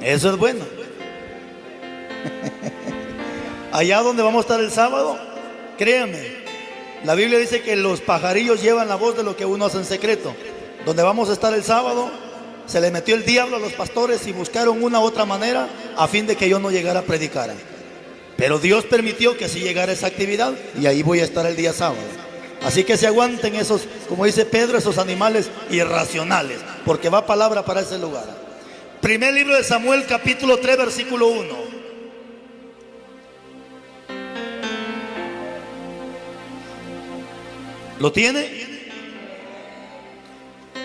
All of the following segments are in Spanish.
Eso es bueno. Allá donde vamos a estar el sábado, créanme, la Biblia dice que los pajarillos llevan la voz de lo que uno hace en secreto. Donde vamos a estar el sábado, se le metió el diablo a los pastores y buscaron una u otra manera a fin de que yo no llegara a predicar. Pero Dios permitió que así llegara esa actividad y ahí voy a estar el día sábado. Así que se aguanten esos, como dice Pedro, esos animales irracionales, porque va palabra para ese lugar. Primer libro de Samuel, capítulo 3, versículo 1. ¿Lo tiene?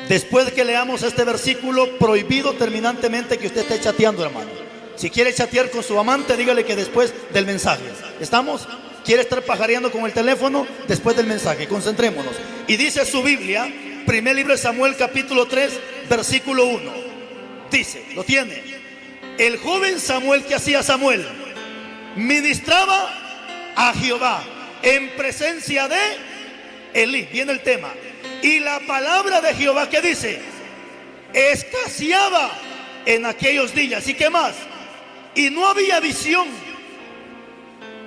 Después de que leamos este versículo, prohibido terminantemente que usted esté chateando, hermano. Si quiere chatear con su amante, dígale que después del mensaje. ¿Estamos? ¿Quiere estar pajareando con el teléfono? Después del mensaje, concentrémonos. Y dice su Biblia, primer libro de Samuel, capítulo 3, versículo 1. Dice, ¿lo tiene? El joven Samuel, ¿qué hacía Samuel? Ministraba a Jehová en presencia de Elí. Viene el tema. Y la palabra de Jehová, ¿qué dice? Escaseaba en aquellos días. ¿Y qué más? Y no había visión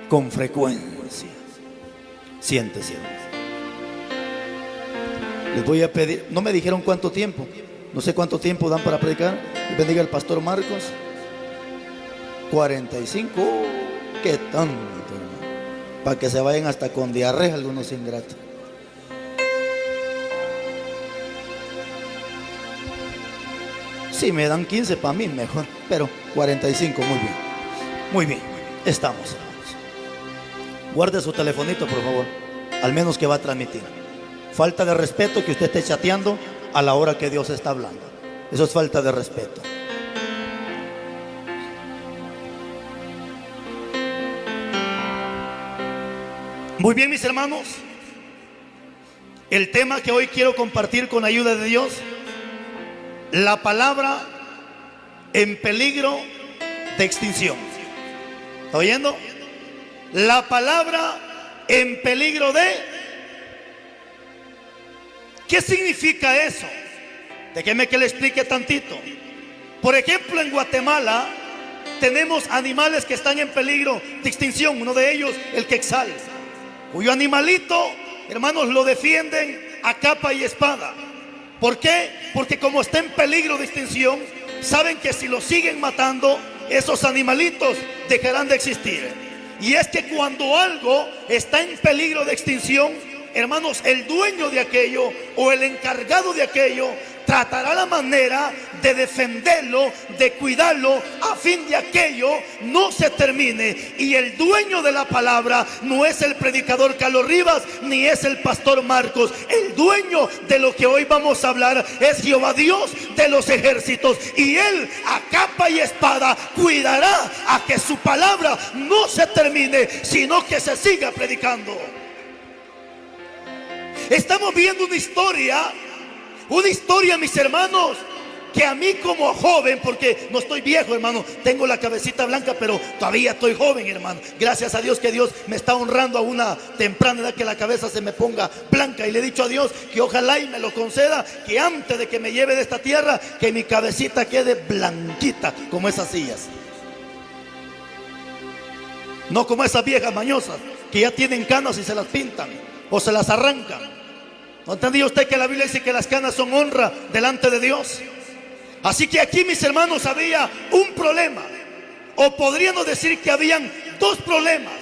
con frecuencia. Siéntese. Les voy a pedir, no me dijeron cuánto tiempo. No sé cuánto tiempo dan para predicar. Y bendiga al pastor Marcos. 45. ¿Qué tanto? Para que se vayan hasta con diarrea algunos ingratos. Si me dan 15 para mí mejor, pero 45, muy bien. Muy bien, estamos, hermanos. Guarde su telefonito, por favor. Al menos que va a transmitir. Falta de respeto que usted esté chateando a la hora que Dios está hablando. Eso es falta de respeto. Muy bien, mis hermanos. El tema que hoy quiero compartir con ayuda de Dios: la palabra en peligro de extinción. ¿Está oyendo? La palabra en peligro de... ¿Qué significa eso? Déjeme que le explique tantito. Por ejemplo, en Guatemala tenemos animales que están en peligro de extinción. Uno de ellos, el quetzal, cuyo animalito, hermanos, lo defienden a capa y espada. ¿Por qué? Porque como está en peligro de extinción, saben que si lo siguen matando, esos animalitos dejarán de existir. Y es que cuando algo está en peligro de extinción, hermanos, el dueño de aquello o el encargado de aquello tratará la manera de defenderlo, de cuidarlo, a fin de aquello no se termine. Y el dueño de la palabra no es el predicador Carlos Rivas, ni es el pastor Marcos. El dueño de lo que hoy vamos a hablar es Jehová Dios de los ejércitos. Y Él a capa y espada cuidará a que su palabra no se termine, sino que se siga predicando. Estamos viendo una historia, mis hermanos, que a mí como joven, porque no estoy viejo, hermano, tengo la cabecita blanca, pero todavía estoy joven, hermano. Gracias a Dios que Dios me está honrando a una temprana edad, que la cabeza se me ponga blanca. Y le he dicho a Dios que ojalá y me lo conceda, que antes de que me lleve de esta tierra, que mi cabecita quede blanquita como esas sillas. No como esas viejas mañosas que ya tienen canas y se las pintan o se las arrancan. ¿No entendía usted que la Biblia dice que las canas son honra delante de Dios? Así que aquí, mis hermanos, había un problema, o podríamos decir que habían dos problemas.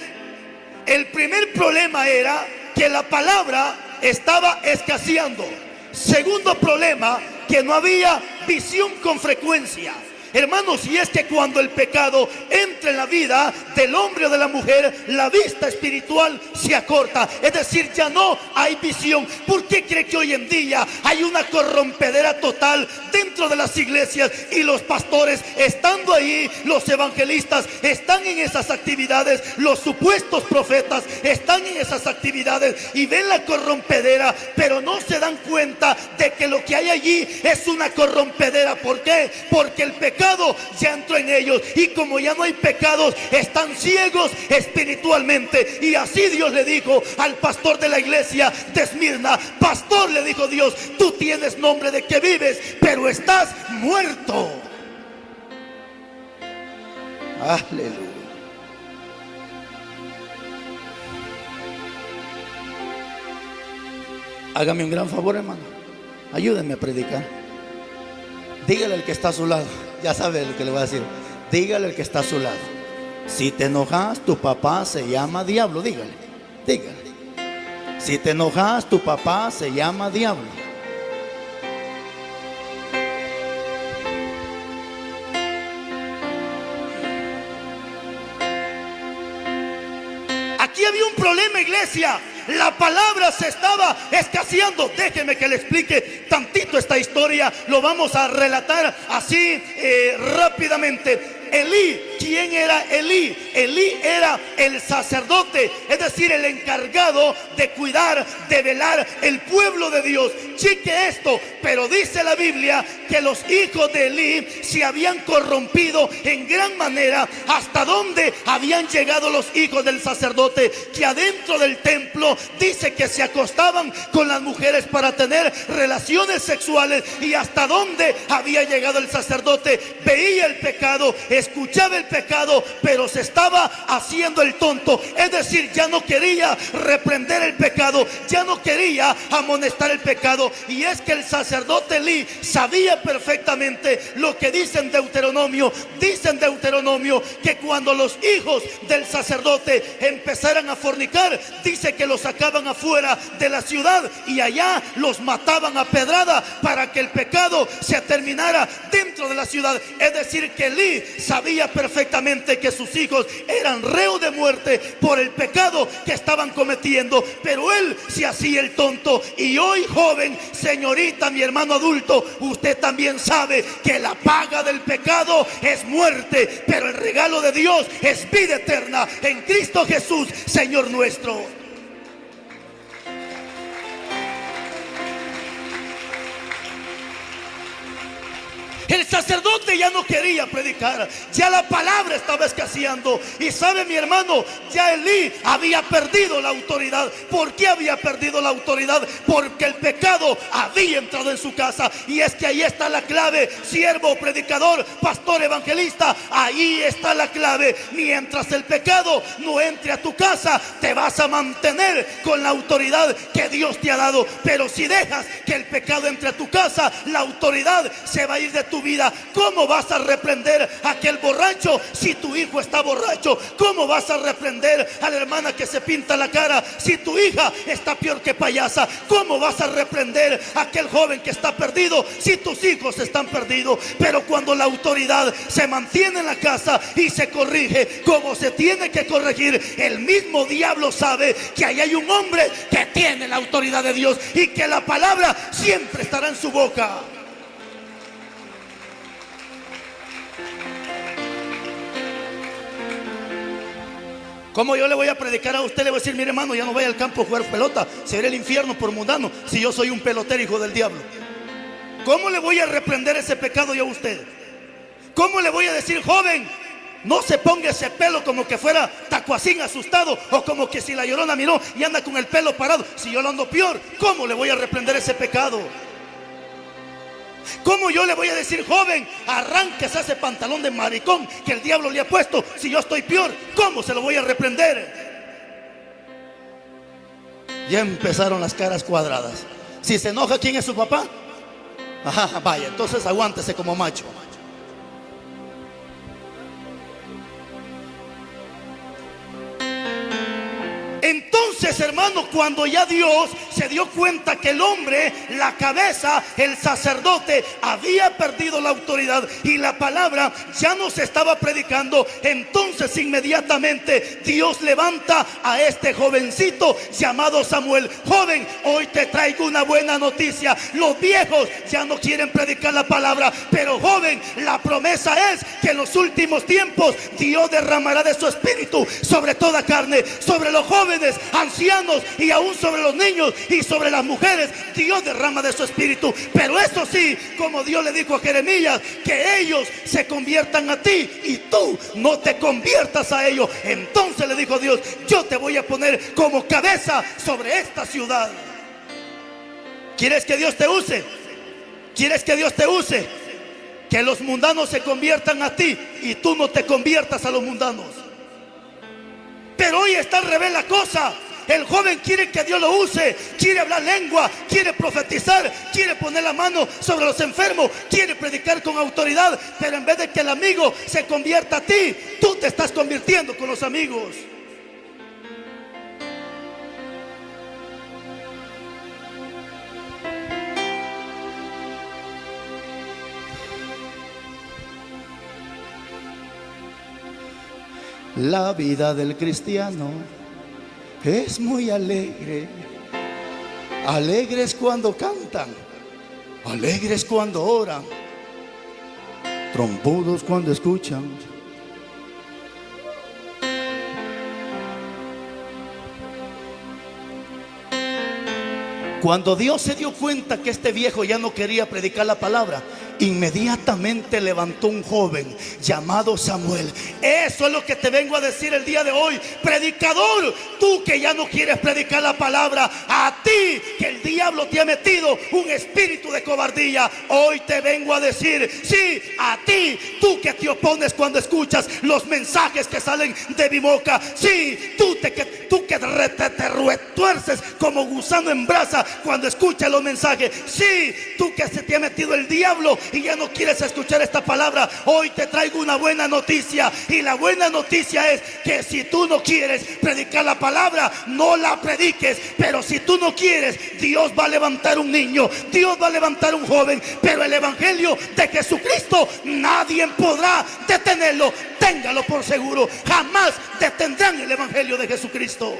El primer problema era que la palabra estaba escaseando. Segundo problema, que no había visión con frecuencia. Hermanos, y es que cuando el pecado entra en la vida del hombre o de la mujer, la vista espiritual se acorta. Es decir, ya no hay visión. ¿Por qué cree que hoy en día hay una corrompedera total dentro de las iglesias? Y los pastores estando ahí, los evangelistas están en esas actividades, los supuestos profetas están en esas actividades y ven la corrompedera, pero no se dan cuenta de que lo que hay allí es una corrompedera. ¿Por qué? Porque el pecado ya entró en ellos, y como ya no hay pecados, están ciegos espiritualmente. Y así Dios le dijo al pastor de la iglesia de Esmirna: pastor, le dijo Dios, tú tienes nombre de que vives, pero estás muerto. Aleluya. Hágame un gran favor, hermano. Ayúdenme a predicar. Dígale al que está a su lado. Ya sabe lo que le voy a decir. Dígale al que está a su lado: si te enojas, tu papá se llama diablo. Dígale, dígale. Si te enojas, tu papá se llama diablo. Aquí había un problema, iglesia. La palabra se estaba escaseando. Déjeme que le explique tantito esta historia. Lo vamos a relatar así rápidamente. Elí, ¿quién era Elí? Elí era el sacerdote, es decir, el encargado de cuidar, de velar el pueblo de Dios. Cheque esto, pero dice la Biblia que los hijos de Elí se habían corrompido en gran manera. Hasta donde habían llegado los hijos del sacerdote, que adentro del templo dice que se acostaban con las mujeres para tener relaciones sexuales. Y hasta donde había llegado el sacerdote, veía el pecado, escuchaba el pecado, pero se estaba haciendo el tonto. Es decir, ya no quería reprender el pecado, ya no quería amonestar el pecado. Y es que el sacerdote Elí sabía perfectamente lo que dice en Deuteronomio. Dice en Deuteronomio que cuando los hijos del sacerdote empezaran a fornicar, dice que los sacaban afuera de la ciudad y allá los mataban a pedrada para que el pecado se terminara dentro de la ciudad. Es decir, que Elí sabía perfectamente que sus hijos eran reos de muerte por el pecado que estaban cometiendo, pero él se hacía el tonto. Y hoy, joven, señorita, mi hermano adulto, usted también sabe que la paga del pecado es muerte, pero el regalo de Dios es vida eterna en Cristo Jesús, Señor nuestro. El sacerdote ya no quería predicar, ya la palabra estaba escaseando. Y sabe, mi hermano, ya Elí había perdido la autoridad. ¿Por qué había perdido la autoridad? Porque el pecado había entrado en su casa. Y es que ahí está la clave, siervo, predicador, pastor, evangelista. Ahí está la clave. Mientras el pecado no entre a tu casa, te vas a mantener con la autoridad que Dios te ha dado. Pero si dejas que el pecado entre a tu casa, la autoridad se va a ir de tu vida. ¿Cómo vas a reprender a aquel borracho si tu hijo está borracho? ¿Cómo vas a reprender a la hermana que se pinta la cara si tu hija está peor que payasa? ¿Cómo vas a reprender a aquel joven que está perdido si tus hijos están perdidos? Pero cuando la autoridad se mantiene en la casa y se corrige como se tiene que corregir, el mismo diablo sabe que ahí hay un hombre que tiene la autoridad de Dios y que la palabra siempre estará en su boca. ¿Cómo yo le voy a predicar a usted? Le voy a decir: mire, hermano, ya no vaya al campo a jugar pelota, se verá el infierno por mundano, si yo soy un pelotero, hijo del diablo. ¿Cómo le voy a reprender ese pecado yo a usted? ¿Cómo le voy a decir: joven, no se ponga ese pelo como que fuera tacuacín asustado, o como que si la Llorona miró y anda con el pelo parado, si yo lo ando peor? ¿Cómo le voy a reprender ese pecado? ¿Cómo yo le voy a decir: joven, arránquese ese pantalón de maricón que el diablo le ha puesto, si yo estoy peor? ¿Cómo se lo voy a reprender? Ya empezaron las caras cuadradas. Si se enoja, ¿quién es su papá? Ajá, vaya, entonces aguántese como macho. Entonces, hermano, cuando ya Dios se dio cuenta que el hombre, la cabeza, el sacerdote, había perdido la autoridad y la palabra ya no se estaba predicando, entonces inmediatamente Dios levanta a este jovencito llamado Samuel. Joven, hoy te traigo una buena noticia. Los viejos ya no quieren predicar la palabra, pero joven, la promesa es que en los últimos tiempos Dios derramará de su espíritu sobre toda carne, sobre los jóvenes, ancianos y aún sobre los niños y sobre las mujeres. Dios derrama de su espíritu. Pero eso sí, como Dios le dijo a Jeremías, que ellos se conviertan a ti y tú no te conviertas a ellos. Entonces le dijo Dios: yo te voy a poner como cabeza sobre esta ciudad. ¿Quieres que Dios te use? ¿Quieres que Dios te use? que los mundanos se conviertan a ti y tú no te conviertas a los mundanos. Pero hoy está al revés la cosa. El joven quiere que Dios lo use, quiere hablar lengua, quiere profetizar, quiere poner la mano sobre los enfermos, quiere predicar con autoridad. Pero en vez de que el amigo se convierta a ti, tú te estás convirtiendo con los amigos. La vida del cristiano es muy alegre. Alegres cuando cantan, alegres cuando oran, trompudos cuando escuchan. Cuando Dios se dio cuenta que este viejo ya no quería predicar la palabra, inmediatamente levantó un joven llamado Samuel. Eso es lo que te vengo a decir el día de hoy, predicador. Tú que ya no quieres predicar la palabra, a ti que el diablo te ha metido un espíritu de cobardía, hoy te vengo a decir, sí, a ti, tú que te opones cuando escuchas los mensajes que salen de mi boca, sí, tú que te retuerces como gusano en brasa cuando escuchas los mensajes, sí, tú que se te ha metido el diablo y ya no quieres escuchar esta palabra, hoy te traigo una buena noticia. Y la buena noticia es que si tú no quieres predicar la palabra, no la prediques. Pero si tú no quieres, Dios va a levantar un niño, Dios va a levantar un joven. Pero el evangelio de Jesucristo nadie podrá detenerlo. Téngalo por seguro, jamás detendrán el evangelio de Jesucristo.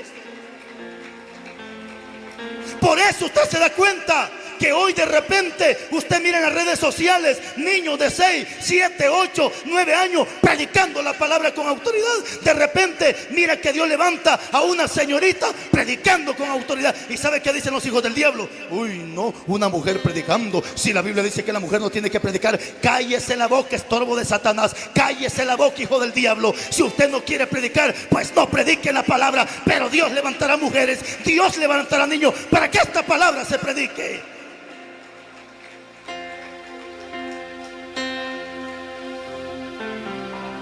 Por eso usted se da cuenta que hoy de repente usted mira en las redes sociales niños de 6, 7, 8, 9 años predicando la palabra con autoridad. De repente mira que Dios levanta a una señorita predicando con autoridad. ¿Y sabe qué dicen los hijos del diablo? Uy, no, una mujer predicando. Si la Biblia dice que la mujer no tiene que predicar, cállese la boca, estorbo de Satanás. Cállese la boca, hijo del diablo. Si usted no quiere predicar, pues no predique la palabra. Pero Dios levantará mujeres, Dios levantará niños para que esta palabra se predique.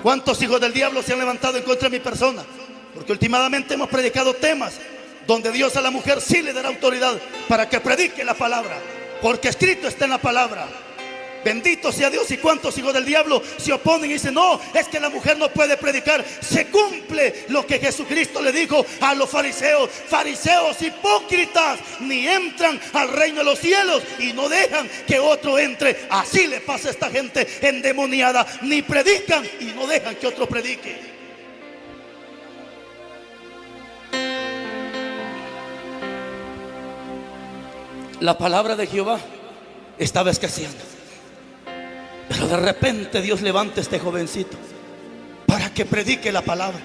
¿Cuántos hijos del diablo se han levantado en contra de mi persona? Porque últimamente hemos predicado temas donde Dios a la mujer sí le dará autoridad para que predique la palabra, porque escrito está en la palabra. Bendito sea Dios. ¿Y cuántos hijos del diablo se oponen y dicen, no, es que la mujer no puede predicar? Se cumple lo que Jesucristo le dijo a los fariseos: fariseos hipócritas, ni entran al reino de los cielos y no dejan que otro entre. Así le pasa a esta gente endemoniada, ni predican y no dejan que otro predique. La palabra de Jehová estaba escaseando, pero de repente Dios levanta a este jovencito para que predique la palabra.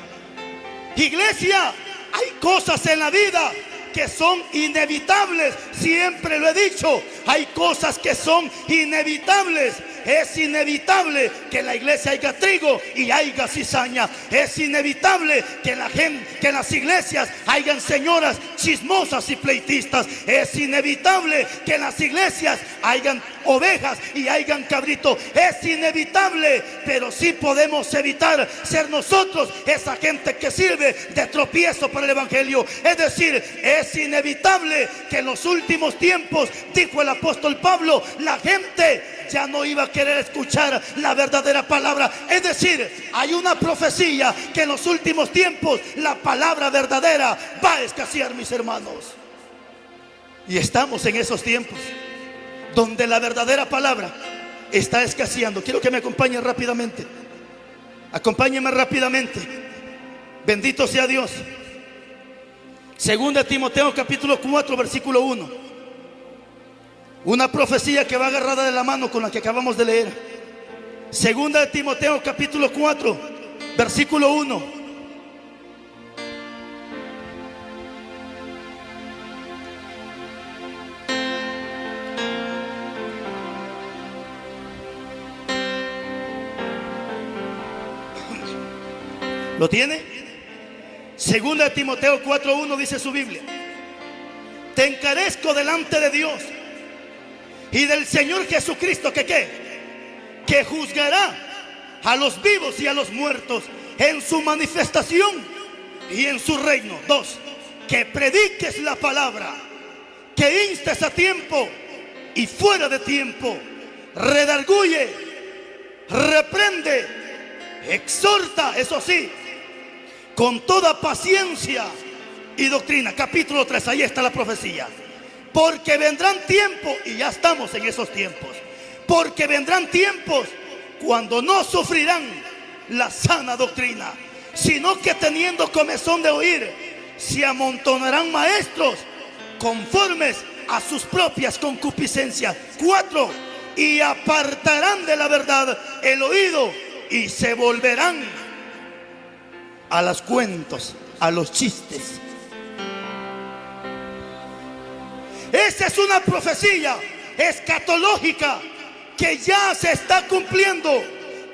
Iglesia, hay cosas en la vida que son inevitables. Siempre lo he dicho, hay cosas que son inevitables. Es inevitable que en la iglesia haya trigo y haya cizaña. Es inevitable que en las iglesias hayan señoras chismosas y pleitistas. Es inevitable que en las iglesias hayan ovejas y hayan cabritos. Es inevitable, pero sí podemos evitar ser nosotros esa gente que sirve de tropiezo para el evangelio. Es decir, es inevitable que en los últimos tiempos, dijo el apóstol Pablo, la gente ya no iba a querer escuchar la verdadera palabra. Es decir, hay una profecía que en los últimos tiempos la palabra verdadera va a escasear, mis hermanos. Y estamos en esos tiempos donde la verdadera palabra está escaseando. Quiero que me acompañen rápidamente. Acompáñenme rápidamente. Bendito sea Dios. Segunda de Timoteo capítulo 4 versículo 1. Una profecía que va agarrada de la mano con la que acabamos de leer. Segunda de Timoteo capítulo 4 versículo 1. ¿Lo tiene? Segunda de Timoteo 4:1 dice su Biblia: te encarezco delante de Dios y del Señor Jesucristo que que juzgará a los vivos y a los muertos en su manifestación y en su reino. 2, que prediques la palabra, que instes a tiempo y fuera de tiempo, redarguye, reprende, exhorta, eso sí, con toda paciencia y doctrina. Capítulo 3, ahí está la profecía. Porque vendrán tiempos, y ya estamos en esos tiempos, porque vendrán tiempos cuando no sufrirán la sana doctrina, sino que teniendo comezón de oír, se amontonarán maestros conformes a sus propias concupiscencias. 4, y apartarán de la verdad el oído y se volverán a los cuentos, a los chistes. Esa es una profecía escatológica que ya se está cumpliendo,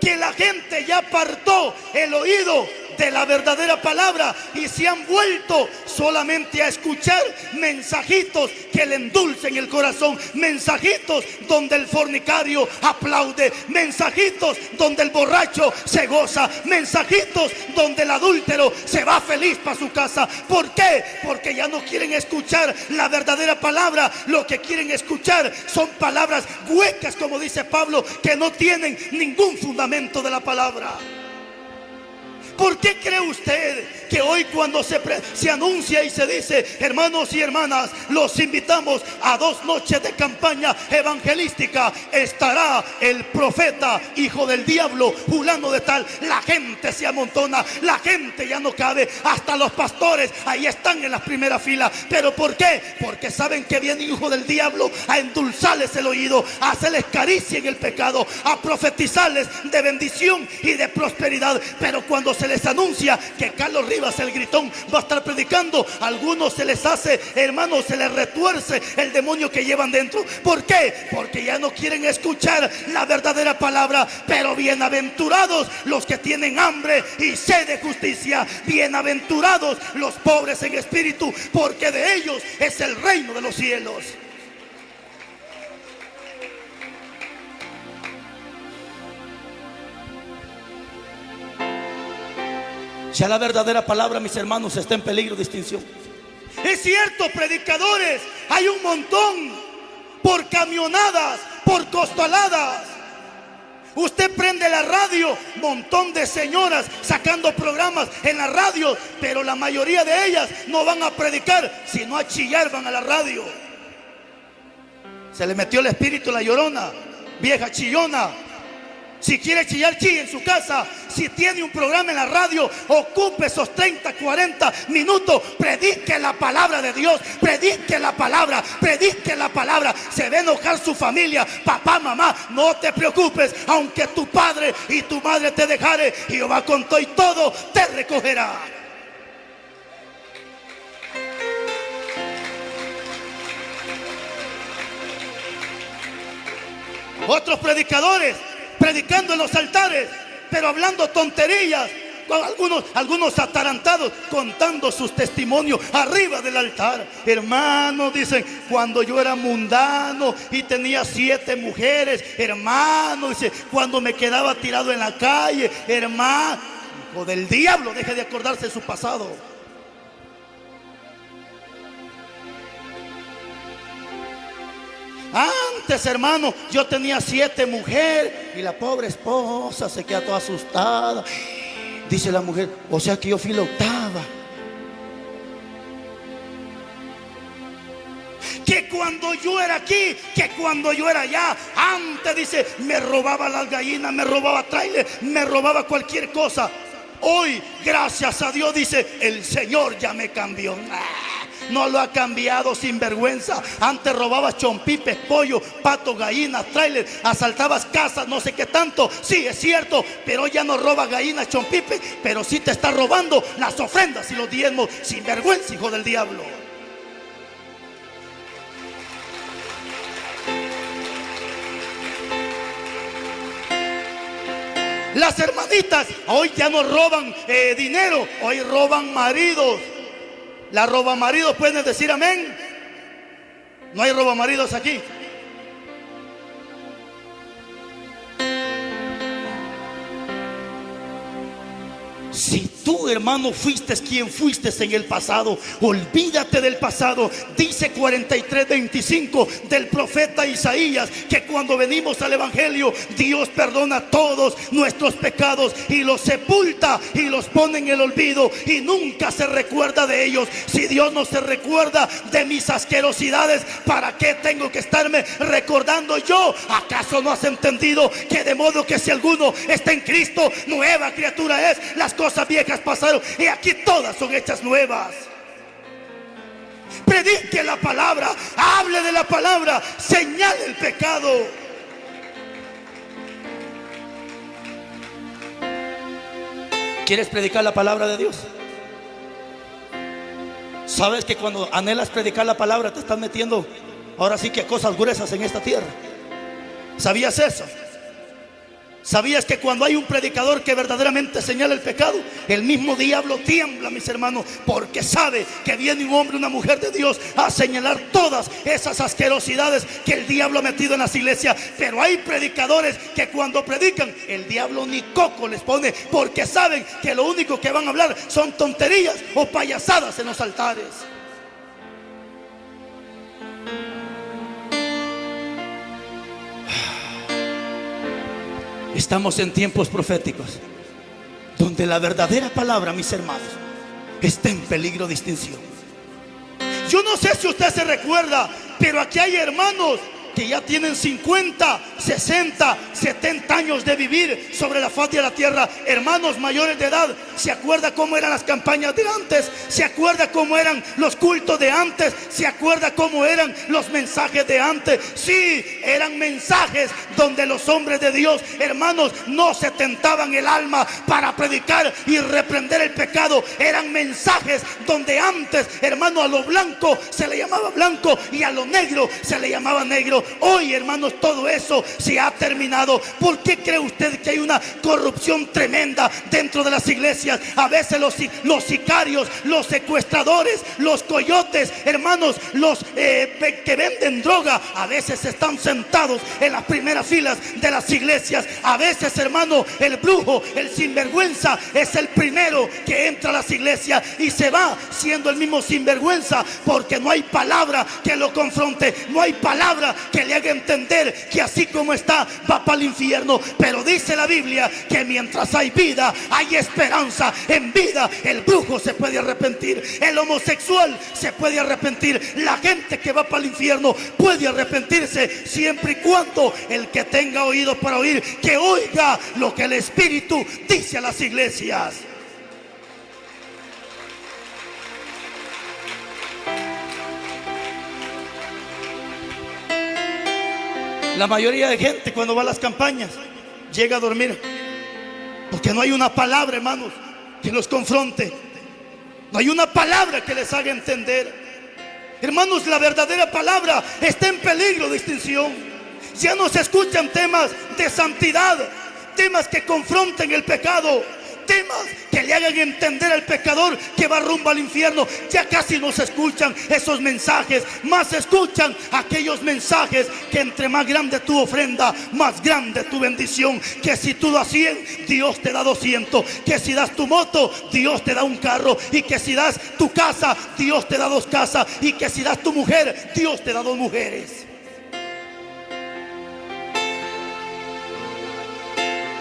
que la gente ya apartó el oído de la verdadera palabra y se han vuelto solamente a escuchar mensajitos que le endulcen el corazón, mensajitos donde el fornicario aplaude, mensajitos donde el borracho se goza, mensajitos donde el adúltero se va feliz para su casa. ¿Por qué? Porque ya no quieren escuchar la verdadera palabra. Lo que quieren escuchar son palabras huecas, como dice Pablo, que no tienen ningún fundamento de la palabra. ¿Por qué cree usted que hoy cuando se anuncia y se dice, hermanos y hermanas, los invitamos a 2 noches de campaña evangelística, estará el profeta, hijo del diablo, fulano de tal? La gente se amontona, la gente ya no cabe, hasta los pastores ahí están en las primeras filas. ¿Pero por qué? Porque saben que viene hijo del diablo a endulzarles el oído, a hacerles caricia en el pecado, a profetizarles de bendición y de prosperidad. Pero cuando se les anuncia que Carlos Rivas, el gritón, va a estar predicando, a algunos se les hace, hermanos, se les retuerce el demonio que llevan dentro. ¿Por qué? Porque ya no quieren escuchar la verdadera palabra. Pero bienaventurados los que tienen hambre y sed de justicia, bienaventurados los pobres en espíritu, porque de ellos es el reino de los cielos. Ya la verdadera palabra, mis hermanos, está en peligro de extinción. Es cierto, predicadores hay un montón, por camionadas, por costaladas. Usted prende la radio, montón de señoras sacando programas en la radio, pero la mayoría de ellas no van a predicar, sino a chillar van a la radio. Se le metió el espíritu la llorona, vieja chillona. Si quiere chillar, chille en su casa. Si tiene un programa en la radio, ocupe esos 30, 40 minutos. Predique la palabra de Dios. Predique la palabra. Predique la palabra. Se va a enojar su familia. Papá, mamá, no te preocupes. Aunque tu padre y tu madre te dejare, Jehová con todo y todo te recogerá. Otros predicadores predicando en los altares, pero hablando tonterías. Algunos atarantados contando sus testimonios arriba del altar. Hermano, dicen, cuando yo era mundano y tenía 7 mujeres, hermano, dice, cuando me quedaba tirado en la calle, hermano, hijo del diablo, deje de acordarse de su pasado. Antes, hermano, yo tenía 7 mujeres y la pobre esposa se queda toda asustada. Dice la mujer, o sea que yo fui la 8ª. Que cuando yo era aquí, que cuando yo era allá, antes, dice, me robaba las gallinas, me robaba trailer, me robaba cualquier cosa. Hoy, gracias a Dios, dice, el Señor ya me cambió. No lo ha cambiado, sinvergüenza. Antes robabas chompipes, pollo, pato, gallinas, trailer, asaltabas casas, no sé qué tanto. Sí, es cierto, pero ya no robas gallinas, chompipes, pero sí te está robando las ofrendas y los diezmos. Sinvergüenza, hijo del diablo. Las hermanitas hoy ya no roban dinero, hoy roban maridos. Las robamaridos pueden decir amén. No hay robamaridos aquí. Si tú, hermano, fuiste quien fuiste en el pasado, olvídate del pasado. Dice 43:25 del profeta Isaías que cuando venimos al evangelio, Dios perdona todos nuestros pecados y los sepulta y los pone en el olvido y nunca se recuerda de ellos. Si Dios no se recuerda de mis asquerosidades, ¿para qué tengo que estarme recordando yo? ¿Acaso no has entendido que de modo que si alguno está en Cristo, nueva criatura es? Las cosas viejas pasaron y aquí todas son hechas nuevas. Predique la palabra, hable de la palabra, señale el pecado. ¿Quieres predicar la palabra de Dios? ¿Sabes que cuando anhelas predicar la palabra te estás metiendo ahora sí que cosas gruesas en esta tierra? ¿Sabías eso? ¿Sabías que cuando hay un predicador que verdaderamente señala el pecado, el mismo diablo tiembla, mis hermanos, porque sabe que viene un hombre, una mujer de Dios a señalar todas esas asquerosidades que el diablo ha metido en las iglesias? Pero hay predicadores que cuando predican, el diablo ni coco les pone, porque saben que lo único que van a hablar son tonterías o payasadas en los altares. Estamos en tiempos proféticos donde la verdadera palabra, mis hermanos, está en peligro de extinción. Yo no sé si usted se recuerda, pero aquí hay hermanos que ya tienen 50, 60, 70 años de vivir sobre la faz de la tierra. Hermanos mayores de edad, ¿se acuerda cómo eran las campañas de antes? ¿Se acuerda cómo eran los cultos de antes? ¿Se acuerda cómo eran los mensajes de antes? Sí, eran mensajes donde los hombres de Dios, hermanos, no se tentaban el alma para predicar y reprender el pecado. Eran mensajes donde antes, hermano, a lo blanco se le llamaba blanco y a lo negro se le llamaba negro. Hoy, hermanos, todo eso se ha terminado. ¿Por qué cree usted que hay una corrupción tremenda dentro de las iglesias? A veces los sicarios, los secuestradores, los coyotes, hermanos, los que venden droga, a veces están sentados en las primeras filas de las iglesias. A veces, hermano, el brujo, el sinvergüenza, es el primero que entra a las iglesias y se va siendo el mismo sinvergüenza, porque no hay palabra que lo confronte, no hay palabra que le haga entender que así como está va para el infierno. Pero dice la Biblia que mientras hay vida hay esperanza. En vida el brujo se puede arrepentir, el homosexual se puede arrepentir, la gente que va para el infierno puede arrepentirse, siempre y cuando el que tenga oídos para oír, que oiga lo que el Espíritu dice a las iglesias. La mayoría de gente cuando va a las campañas llega a dormir porque no hay una palabra, hermanos, que los confronte. No hay una palabra que les haga entender. Hermanos, la verdadera palabra está en peligro de extinción. Ya no se escuchan temas de santidad, temas que confronten el pecado, temas que le hagan entender al pecador que va rumbo al infierno. Ya casi no se escuchan esos mensajes, más se escuchan aquellos mensajes que entre más grande tu ofrenda, más grande tu bendición. Que si tú das 100, Dios te da 200. Que si das tu moto, Dios te da un carro. Y que si das tu casa, Dios te da 2 casas. Y que si das tu mujer, Dios te da 2 mujeres.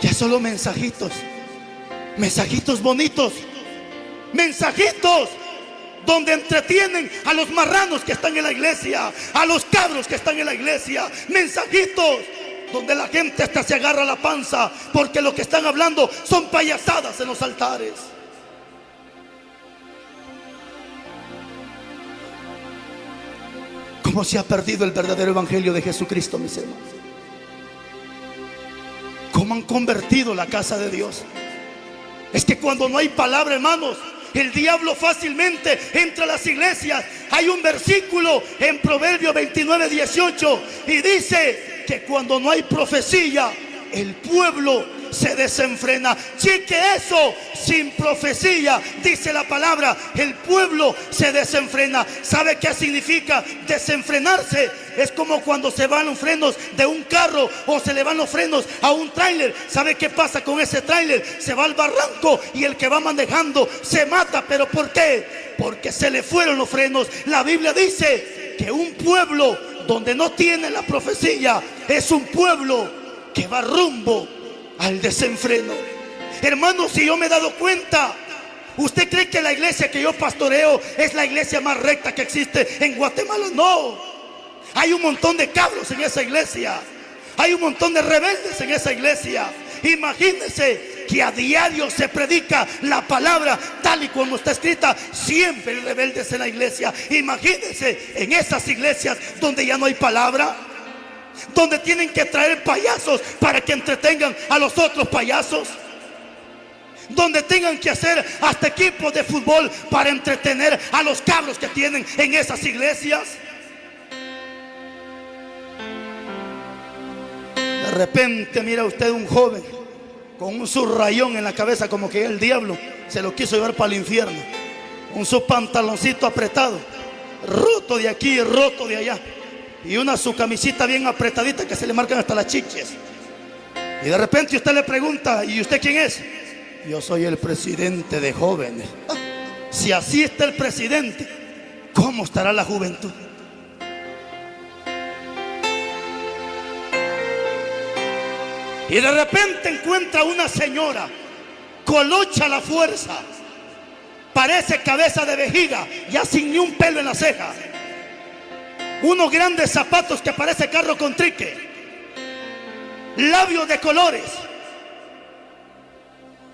Ya solo mensajitos, mensajitos bonitos, mensajitos donde entretienen a los marranos que están en la iglesia, a los cabros que están en la iglesia. Mensajitos donde la gente hasta se agarra la panza porque lo que están hablando son payasadas en los altares. ¿Cómo se ha perdido el verdadero evangelio de Jesucristo, mis hermanos? ¿Cómo han convertido la casa de Dios? Es que cuando no hay palabra, hermanos, el diablo fácilmente entra a las iglesias. Hay un versículo en Proverbios 29:18 y dice que cuando no hay profecía, el pueblo se desenfrena. Chique eso, sin profecía, dice la palabra, el pueblo se desenfrena. ¿Sabe qué significa desenfrenarse? Es como cuando se van los frenos de un carro o se le van los frenos a un tráiler. ¿Sabe qué pasa con ese tráiler? Se va al barranco y el que va manejando se mata. ¿Pero por qué? Porque se le fueron los frenos. La Biblia dice que un pueblo donde no tiene la profecía es un pueblo que va rumbo al desenfreno. Hermanos, si yo me he dado cuenta, ¿usted cree que la iglesia que yo pastoreo es la iglesia más recta que existe en Guatemala? No. Hay un montón de cabros en esa iglesia. Hay un montón de rebeldes en esa iglesia. Imagínense que a diario se predica la palabra tal y como está escrita. Siempre hay rebeldes en la iglesia. Imagínense en esas iglesias donde ya no hay palabra, donde tienen que traer payasos para que entretengan a los otros payasos, donde tengan que hacer hasta equipos de fútbol para entretener a los cabros que tienen en esas iglesias. De repente mira usted un joven con un subrayón en la cabeza, como que el diablo se lo quiso llevar para el infierno, un su pantaloncito apretado, roto de aquí y roto de allá, y una su camisita bien apretadita que se le marcan hasta las chiches. Y de repente usted le pregunta: ¿y usted quién es? Yo soy el presidente de jóvenes. Si así está el presidente, ¿cómo estará la juventud? Y de repente encuentra una señora colocha a la fuerza, parece cabeza de vejiga, ya sin ni un pelo en la ceja, unos grandes zapatos que parece carro con trique, labios de colores.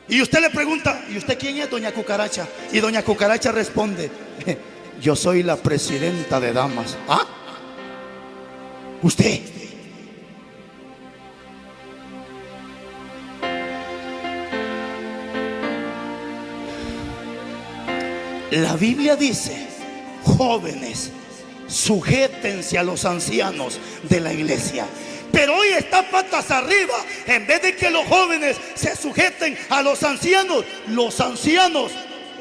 Y usted le pregunta: ¿y usted quién es, doña Cucaracha? Y doña Cucaracha responde: yo soy la presidenta de damas. ¿Ah? ¿Usted? La Biblia dice: jóvenes, sujétense a los ancianos de la iglesia. Pero hoy está patas arriba. En vez de que los jóvenes se sujeten a los ancianos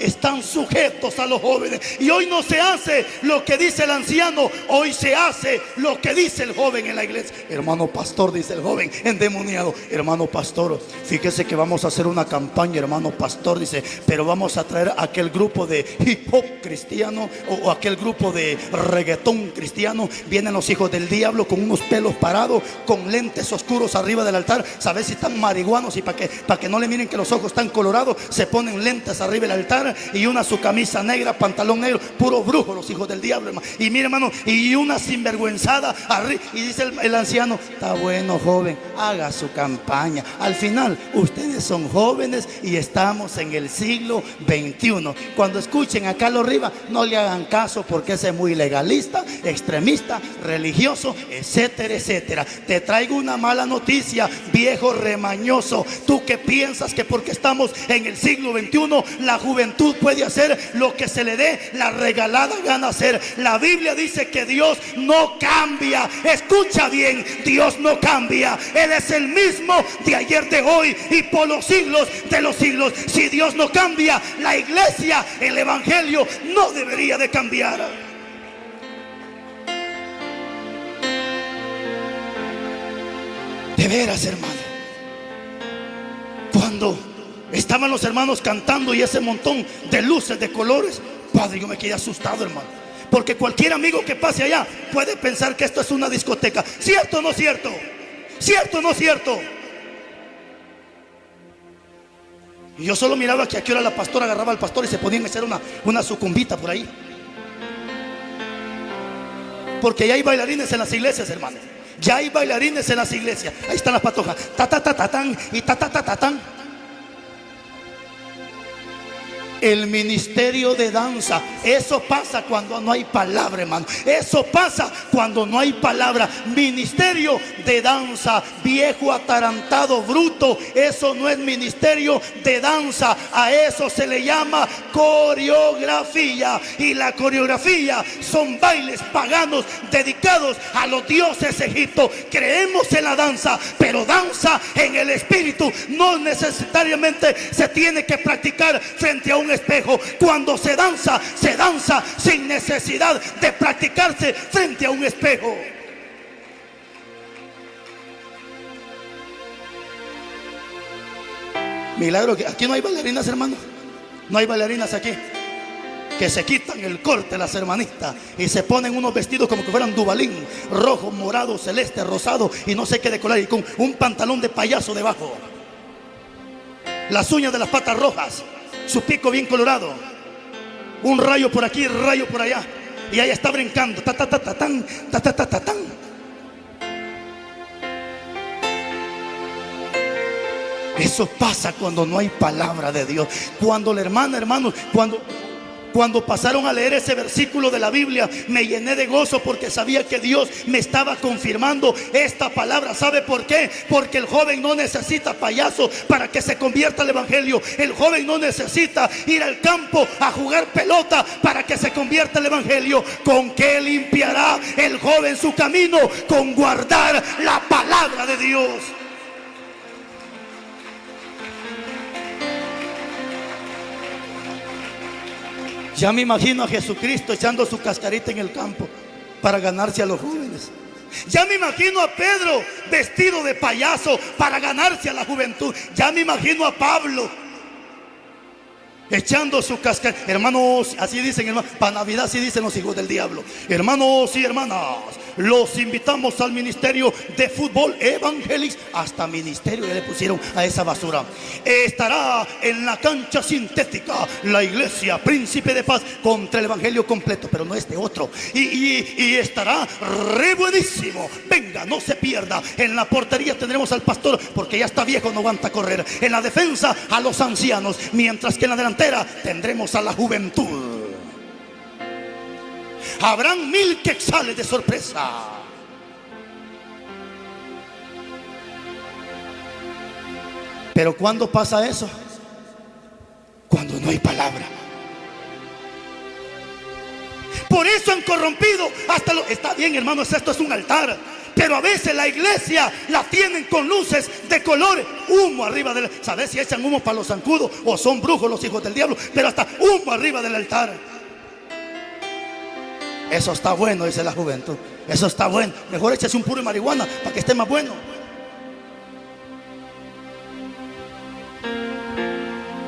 están sujetos a los jóvenes. Y hoy no se hace lo que dice el anciano, hoy se hace lo que dice el joven en la iglesia. Hermano pastor, dice el joven endemoniado: hermano pastor, fíjese que vamos a hacer una campaña, hermano pastor, dice, pero vamos a traer aquel grupo de hip hop cristiano o aquel grupo de reggaetón cristiano. Vienen los hijos del diablo con unos pelos parados, con lentes oscuros arriba del altar. ¿Sabes si están marihuanos? Y para que no le miren que los ojos están colorados, se ponen lentes arriba del altar y una su camisa negra, pantalón negro, puro brujo los hijos del diablo, hermano. Y mire, hermano, y una sinvergüenzada arriba. Y dice el anciano: está bueno, joven, haga su campaña. Al final ustedes son jóvenes y estamos en el siglo XXI. Cuando escuchen a Carlos Rivas, no le hagan caso, porque ese es muy legalista, extremista, religioso, etcétera, etcétera. Te traigo una mala noticia, viejo remañoso. Tú que piensas que porque estamos en el siglo XXI la juventud puede hacer lo que se le dé la regalada gana hacer. La Biblia dice que Dios no cambia. Escucha bien, Dios no cambia. Él es el mismo de ayer, de hoy y por los siglos de los siglos. Si Dios no cambia, la iglesia, el evangelio no debería de cambiar. De veras, hermano, cuando estaban los hermanos cantando y ese montón de luces, de colores, padre, yo me quedé asustado, hermano, porque cualquier amigo que pase allá puede pensar que esto es una discoteca. ¿Cierto o no cierto? ¿Cierto o no cierto? Y yo solo miraba que aquí era la pastora, agarraba al pastor y se ponían a hacer una sucumbita por ahí, porque ya hay bailarines en las iglesias, hermano. Ya hay bailarines en las iglesias. Ahí están las patojas, ta ta ta ta tan y ta ta ta ta tan. El ministerio de danza. Eso pasa cuando no hay palabra, hermano. Eso pasa cuando no hay palabra. Ministerio de danza. Viejo, atarantado, bruto. Eso no es ministerio de danza. A eso se le llama coreografía. Y la coreografía son bailes paganos dedicados a los dioses egipcios. Creemos en la danza, pero danza en el espíritu. No necesariamente se tiene que practicar frente a un espejo. Cuando se danza sin necesidad de practicarse frente a un espejo. Milagro que aquí no hay bailarinas, hermano. No hay bailarinas aquí. Que se quitan el corte las hermanitas y se ponen unos vestidos como que fueran Dubalín, rojo, morado, celeste, rosado y no sé qué de color, y con un pantalón de payaso debajo, las uñas de las patas rojas, su pico bien colorado, un rayo por aquí, rayo por allá, y ella está brincando, ta ta ta ta tan, ta ta ta ta tan. Eso pasa cuando no hay palabra de Dios. Cuando la hermana, hermanos, cuando pasaron a leer ese versículo de la Biblia, me llené de gozo porque sabía que Dios me estaba confirmando esta palabra. ¿Sabe por qué? Porque el joven no necesita payaso para que se convierta al evangelio. El joven no necesita ir al campo a jugar pelota para que se convierta al evangelio. ¿Con qué limpiará el joven su camino? Con guardar la palabra de Dios. Ya me imagino a Jesucristo echando su cascarita en el campo para ganarse a los jóvenes. Ya me imagino a Pedro vestido de payaso para ganarse a la juventud. Ya me imagino a Pablo echando su cascarita. Hermanos, así dicen, hermanos, para Navidad así dicen los hijos del diablo. Hermanos y hermanas, los invitamos al ministerio de fútbol Evangelix. Hasta ministerio ya le pusieron a esa basura. Estará en la cancha sintética la iglesia Príncipe de Paz contra el evangelio completo, pero no este otro. Y estará re buenísimo. Venga, no se pierda. En la portería tendremos al pastor porque ya está viejo, no aguanta correr. En la defensa a los ancianos, mientras que en la delantera tendremos a la juventud. Habrán 1000 quetzales de sorpresa. Pero ¿cuándo pasa eso? Cuando no hay palabra. Por eso han corrompido hasta lo... Está bien, hermanos, esto es un altar, pero a veces la iglesia la tienen con luces de color, humo arriba del... ¿Sabes si echan humo para los zancudos o son brujos los hijos del diablo? Pero hasta humo arriba del altar. Eso está bueno, dice la juventud. Eso está bueno. Mejor échese un puro de marihuana para que esté más bueno.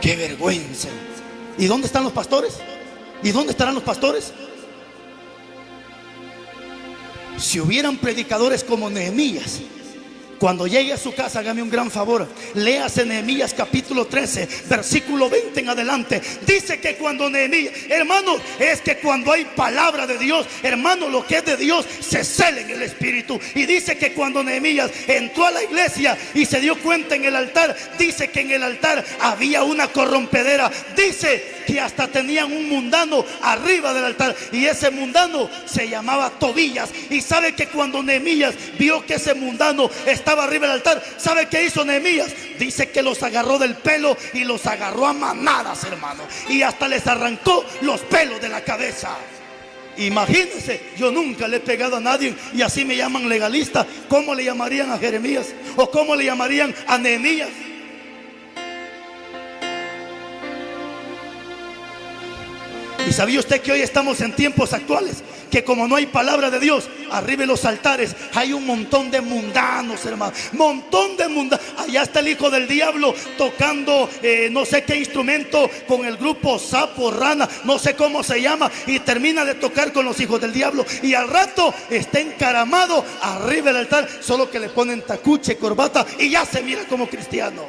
¡Qué vergüenza! ¿Y dónde están los pastores? ¿Y dónde estarán los pastores? Si hubieran predicadores como Nehemías, cuando llegue a su casa, hágame un gran favor, léase Nehemías capítulo 13, versículo 20 en adelante. Dice que cuando Nehemías, hermanos, es que cuando hay palabra de Dios, hermano, lo que es de Dios se cela en el espíritu. Y dice que cuando Nehemías entró a la iglesia y se dio cuenta en el altar, dice que en el altar había una corrompedera. Dice que hasta tenían un mundano arriba del altar, y ese mundano se llamaba Tobías. Y sabe que cuando Nehemías vio que ese mundano estaba arriba del altar, ¿sabe qué hizo Nehemías? Dice que los agarró del pelo y los agarró a manadas, hermano, y hasta les arrancó los pelos de la cabeza. Imagínense, yo nunca le he pegado a nadie y así me llaman legalista. ¿Cómo le llamarían a Jeremías? ¿O cómo le llamarían a Nehemías? ¿Y sabía usted que hoy estamos en tiempos actuales? Que como no hay palabra de Dios, arriba de los altares hay un montón de mundanos, hermano. Montón de mundanos. Allá está el hijo del diablo tocando no sé qué instrumento con el grupo Sapo, Rana, no sé cómo se llama, y termina de tocar con los hijos del diablo. Y al rato está encaramado arriba del altar, solo que le ponen tacuche, corbata y ya se mira como cristiano.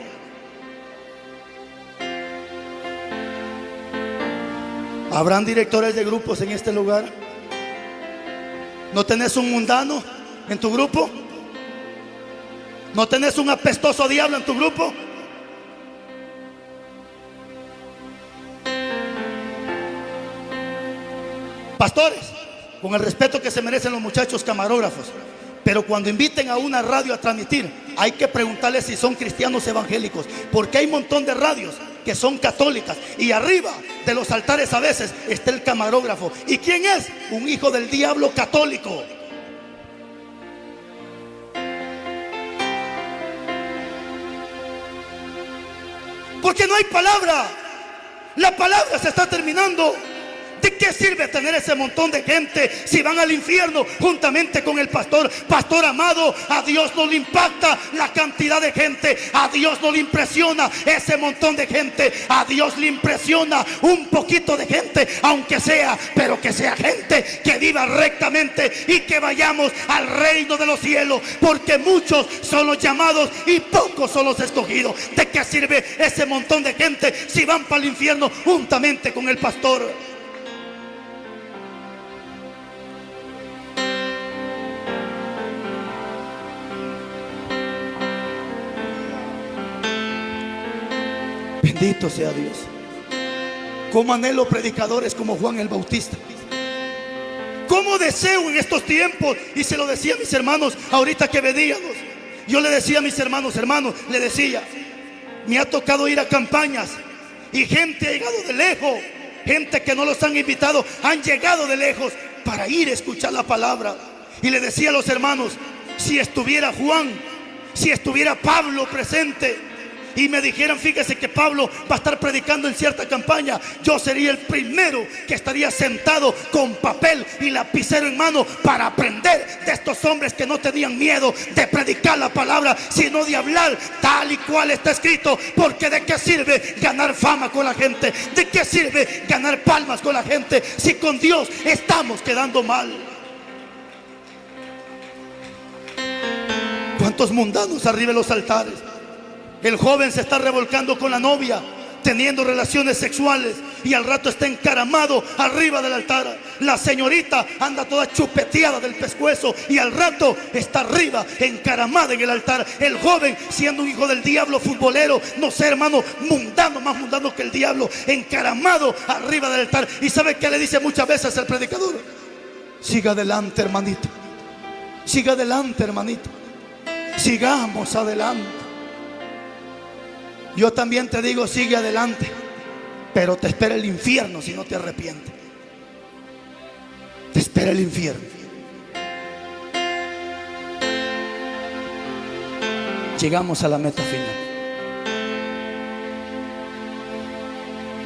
¿Habrán directores de grupos en este lugar? ¿No tenés un mundano en tu grupo? ¿No tenés un apestoso diablo en tu grupo? Pastores, con el respeto que se merecen los muchachos camarógrafos, pero cuando inviten a una radio a transmitir, hay que preguntarles si son cristianos evangélicos, porque hay un montón de radios que son católicas y arriba de los altares a veces está el camarógrafo. ¿Y quién es? Un hijo del diablo católico. Porque no hay palabra. La palabra se está terminando. ¿De qué sirve tener ese montón de gente si van al infierno juntamente con el pastor? Pastor amado, a Dios no le impacta la cantidad de gente, a Dios no le impresiona ese montón de gente, a Dios le impresiona un poquito de gente, aunque sea, pero que sea gente que viva rectamente y que vayamos al reino de los cielos, porque muchos son los llamados y pocos son los escogidos. ¿De qué sirve ese montón de gente si van para el infierno juntamente con el pastor? Bendito sea Dios. Cómo anhelo predicadores como Juan el Bautista. Cómo deseo en estos tiempos. Y se lo decía a mis hermanos ahorita que veníamos. Yo le decía a mis hermanos, le decía, me ha tocado ir a campañas y gente ha llegado de lejos. Gente que no los han invitado, han llegado de lejos para ir a escuchar la palabra. Y le decía a los hermanos, si estuviera Juan, si estuviera Pablo presente, y me dijeran, fíjese que Pablo va a estar predicando en cierta campaña, yo sería el primero que estaría sentado con papel y lapicero en mano para aprender de estos hombres que no tenían miedo de predicar la palabra, sino de hablar tal y cual está escrito. Porque ¿de qué sirve ganar fama con la gente? ¿De qué sirve ganar palmas con la gente si con Dios estamos quedando mal? ¿Cuántos mundanos arriba de los altares? El joven se está revolcando con la novia, teniendo relaciones sexuales, y al rato está encaramado arriba del altar. La señorita anda toda chupeteada del pescuezo y al rato está arriba, encaramada en el altar. El joven, siendo un hijo del diablo futbolero, no sé, hermano, mundano, más mundano que el diablo, encaramado arriba del altar. ¿Y sabe qué le dice muchas veces el predicador? Siga adelante, hermanito. Siga adelante, hermanito. Sigamos adelante. Yo también te digo, sigue adelante, pero te espera el infierno si no te arrepientes. Te espera el infierno. Llegamos a la meta final.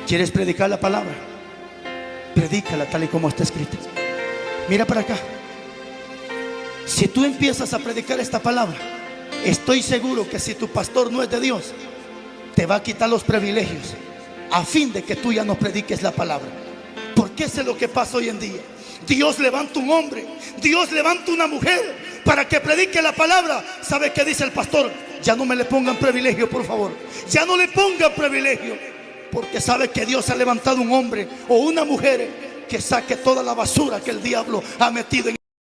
¿Quieres predicar la palabra? Predícala tal y como está escrita. Mira para acá. Si tú empiezas a predicar esta palabra, estoy seguro que si tu pastor no es de Dios, te va a quitar los privilegios a fin de que tú ya no prediques la palabra. Porque eso es lo que pasa hoy en día. Dios levanta un hombre, Dios levanta una mujer para que predique la palabra. ¿Sabe qué dice el pastor? Ya no me le pongan privilegio, por favor. Ya no le pongan privilegio, porque sabe que Dios ha levantado un hombre o una mujer que saque toda la basura que el diablo ha metido en